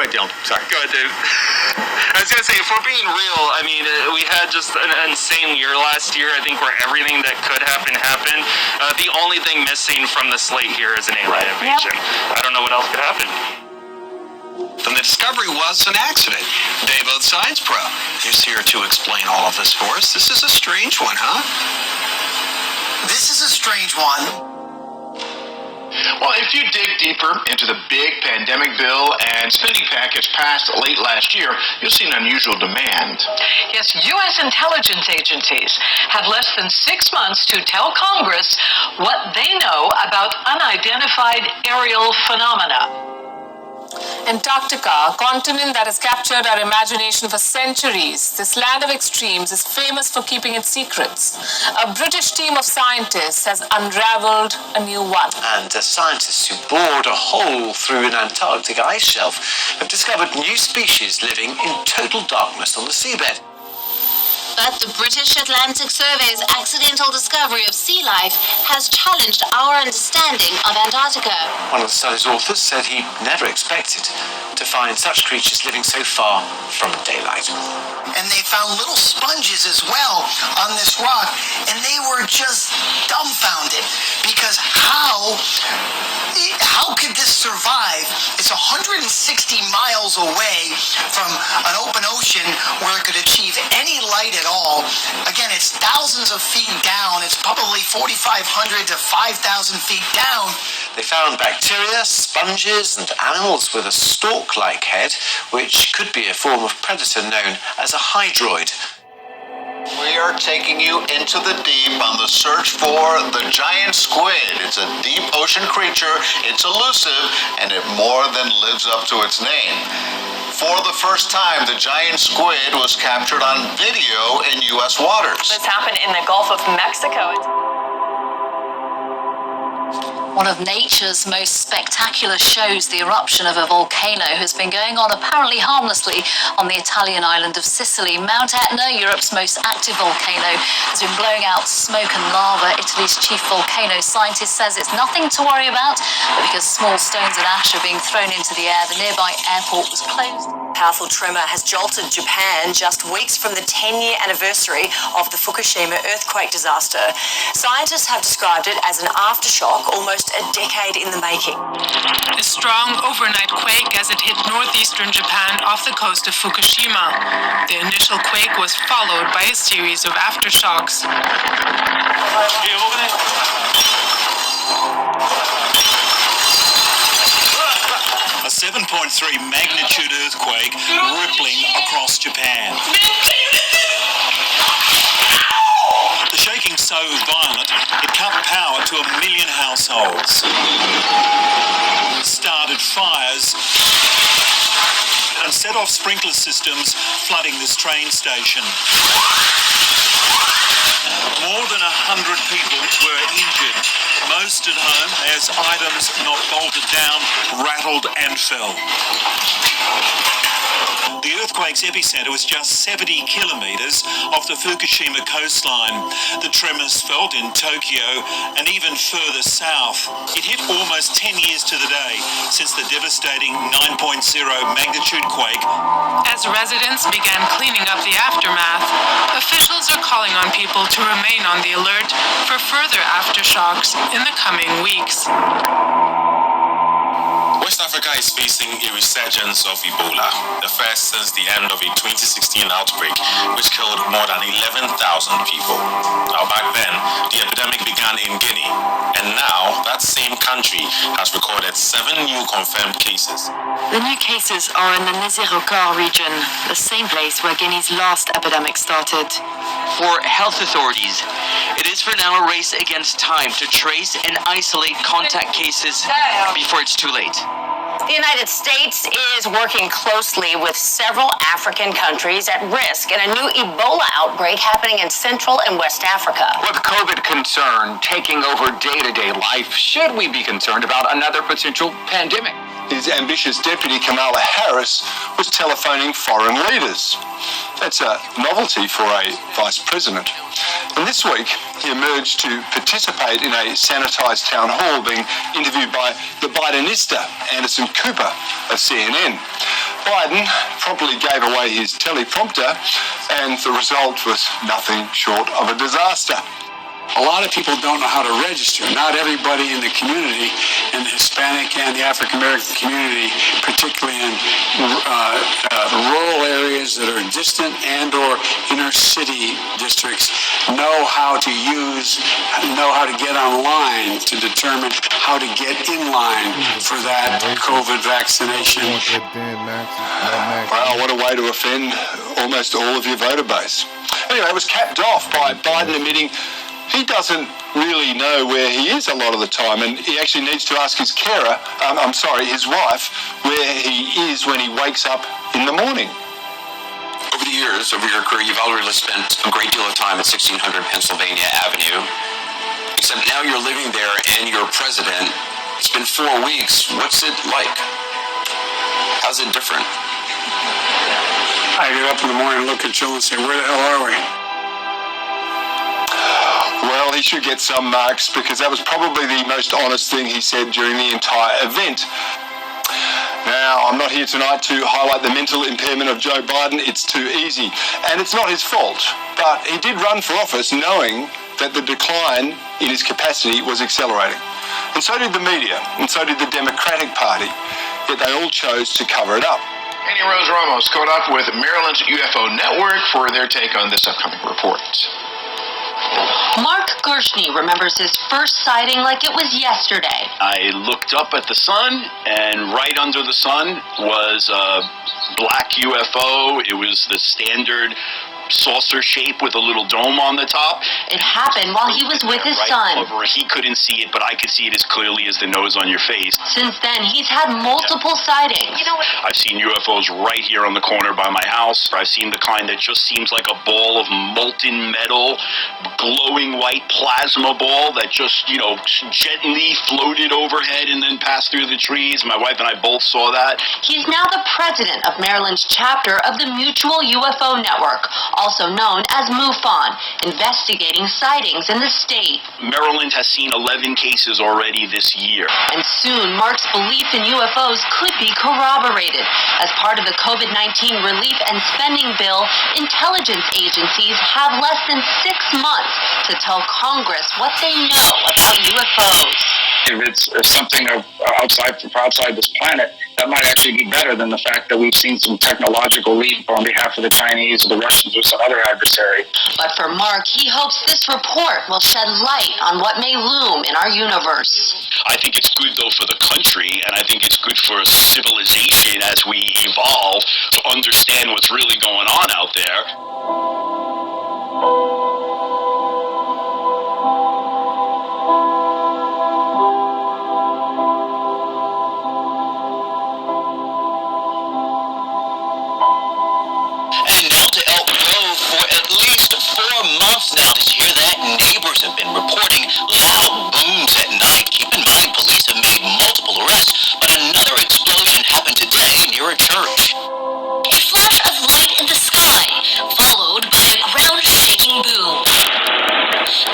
ahead, Dylan. Sorry. Go ahead, Dave. I was going to say, if we're being real, I mean, we had just an insane year last year, I think, where everything that could happen happened. The only thing missing from the slate here is an alien invasion. Yep. I don't know what else could happen. And the discovery was an accident. Dave Both Sides Pro is here to explain all of this for us. This is a strange one, huh? This is a strange one. Well, if you dig deeper into the big pandemic bill and spending package passed late last year, you'll see an unusual demand. Yes, U.S. intelligence agencies have less than 6 months to tell Congress what they know about unidentified aerial phenomena. Antarctica, a continent that has captured our imagination for centuries, this land of extremes is famous for keeping its secrets. A British team of scientists has unraveled a new one. And scientists who bored a hole through an Antarctic ice shelf have discovered new species living in total darkness on the seabed. But the British Atlantic Survey's accidental discovery of sea life has challenged our understanding of Antarctica. One of the study's authors said he never expected to find such creatures living so far from daylight. And they found little sponges as well on this rock, and they were just dumbfounded because how could this survive? It's 160 miles away from an open ocean where it could achieve any light at all. Again, it's thousands of feet down. It's probably 4,500 to 5,000 feet down. They found bacteria, sponges, and animals with a stalk-like head, which could be a form of predator known as a hydroid. We are taking you into the deep on the search for the giant squid. It's a deep ocean creature, it's elusive, and it more than lives up to its name. For the first time, the giant squid was captured on video in U.S. waters. This happened in the Gulf of Mexico. One of nature's most spectacular shows, the eruption of a volcano, has been going on apparently harmlessly on the Italian island of Sicily. Mount Etna, Europe's most active volcano, has been blowing out smoke and lava. Italy's chief volcano scientist says it's nothing to worry about, but because small stones and ash are being thrown into the air, the nearby airport was closed. Powerful tremor has jolted Japan just weeks from the 10-year anniversary of the Fukushima earthquake disaster. Scientists have described it as an aftershock almost a decade in the making. A strong overnight quake as it hit northeastern Japan off the coast of Fukushima. The initial quake was followed by a series of aftershocks. A 7.3 magnitude earthquake rippling across Japan. The shaking so violent, it cut power to 1 million households, started fires, and set off sprinkler systems flooding this train station. More than 100 people were injured, most at home as items not bolted down rattled and fell. The earthquake's epicenter was just 70 kilometers off the Fukushima coastline. The tremors felt in Tokyo and even further south. It hit almost 10 years to the day since the devastating 9.0 magnitude quake. As residents began cleaning up the aftermath, officials are calling on people to remain on the alert for further aftershocks in the coming weeks. West Africa is facing a resurgence of Ebola, the first since the end of a 2016 outbreak, which killed more than 11,000 people. Now, back then, the epidemic began in Guinea, and now that same country has recorded 7 new confirmed cases. The new cases are in the Nizirokar region, the same place where Guinea's last epidemic started. For health authorities, it is for now a race against time to trace and isolate contact cases before it's too late. The United States is working closely with several African countries at risk in a new Ebola outbreak happening in Central and West Africa. With COVID concern taking over day-to-day life, should we be concerned about another potential pandemic? His ambitious deputy Kamala Harris was telephoning foreign leaders. That's a novelty for a vice president. And this week, he emerged to participate in a sanitised town hall being interviewed by the Bidenista, Anderson Cooper of CNN. Biden promptly gave away his teleprompter, and the result was nothing short of a disaster. A lot of people don't know how to register. Not everybody in the community, in the Hispanic and the African American community, particularly in rural areas that are distant and or inner city districts, know how to get online to determine how to get in line for that COVID vaccination. Well, what a way to offend almost all of your voter base. Anyway, it was capped off by Biden admitting he doesn't really know where he is a lot of the time, and he actually needs to ask his his wife, where he is when he wakes up in the morning. Over the years, over your career, you've already spent a great deal of time at 1600 Pennsylvania Avenue. Except now you're living there and you're president. It's been 4 weeks. What's it like? How's it different? I get up in the morning, look at Jill and say, where the hell are we? Well, he should get some marks, because that was probably the most honest thing he said during the entire event. Now, I'm not here tonight to highlight the mental impairment of Joe Biden. It's too easy. And it's not his fault. But he did run for office knowing that the decline in his capacity was accelerating. And so did the media, and so did the Democratic Party. Yet they all chose to cover it up. Annie Rose Ramos caught up with Maryland's UFO Network for their take on this upcoming report. Mark Gershny remembers his first sighting like it was yesterday. I looked up at the sun, and right under the sun was a black UFO. It was the standard saucer shape with a little dome on the top. It happened while he was with his son. He couldn't see it, but I could see it as clearly as the nose on your face. Since then, he's had multiple sightings. I've seen UFOs right here on the corner by my house. I've seen the kind that just seems like a ball of molten metal, glowing white plasma ball that just, gently floated overhead and then passed through the trees. My wife and I both saw that. He's now the president of Maryland's chapter of the Mutual UFO Network, also known as MUFON, investigating sightings in the state. Maryland has seen 11 cases already this year. And soon, Mark's belief in UFOs could be corroborated. As part of the COVID-19 relief and spending bill, intelligence agencies have less than 6 months to tell Congress what they know about UFOs. If it's something outside this planet, that might actually be better than the fact that we've seen some technological leap on behalf of the Chinese or the Russians or some other adversary. But for Mark, he hopes this report will shed light on what may loom in our universe. I think it's good, though, for the country, and I think it's good for civilization as we evolve to understand what's really going on out there. Now, did you hear that? Neighbors have been reporting loud booms at night. Keep in mind, police have made multiple arrests, but another explosion happened today near a church. A flash of light in the sky, followed by a ground-shaking boom.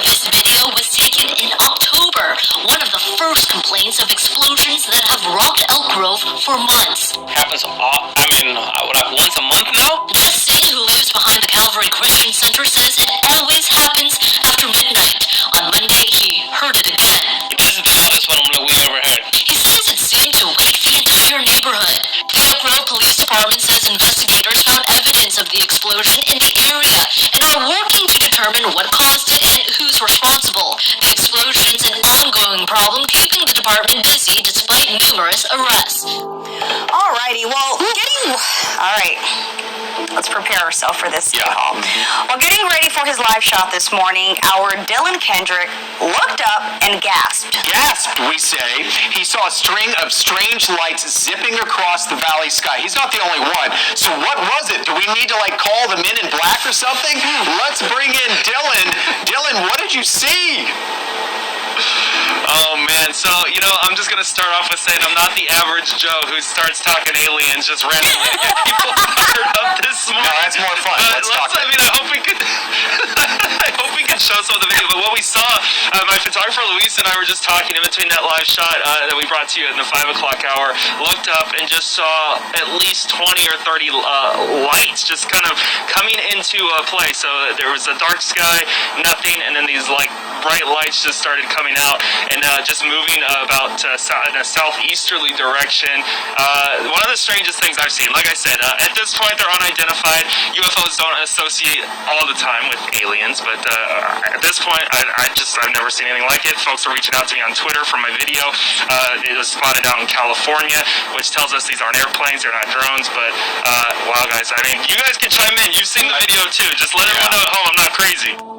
This video was taken in October, one of the first complaints of explosions that have rocked Elk Grove for months. Happens, once a month now? Jeff Singh, who lives behind the Calvary Christian Center, says it always happens after midnight. On Monday, he heard it again. This is the loudest one we've ever heard. He says it seemed to wake the entire neighborhood. The Elk Grove Police Department says investigators found evidence of the explosion in the area and are working to determine what caused it and who's responsible. The explosion's an ongoing problem, keeping the department busy despite numerous arrests. Alrighty, alright. Let's prepare ourselves for this stay home. While getting ready for his live shot this morning, our Dylan Kendrick looked up and gasped. Gasped, we say. He saw a string of strange lights zipping across the valley sky. He's not the only one. So what was it? Do we need to call the Men in Black or something? Let's bring in Dylan. Dylan, what did you see? Oh man, so I'm just gonna start off with saying I'm not the average Joe who starts talking aliens just randomly get people fired up this morning. No, that's more fun. I hope we could and show some of the video, but what we saw, my photographer Luis and I were just talking in between that live shot that we brought to you in the 5 o'clock hour, looked up and just saw at least 20 or 30 lights just kind of coming into play. So there was a dark sky, nothing, and then these like bright lights just started coming out and just moving about in a southeasterly direction. One of the strangest things I've seen, like I said, at this point they're unidentified. UFOs don't associate all the time with aliens, but at this point I've never seen anything like it. Folks are reaching out to me on Twitter for my video. It was spotted out in California, which tells us these aren't airplanes, they're not drones, but wow guys, I mean, you guys can chime in. You've seen the video too. Just let everyone know at home I'm not crazy.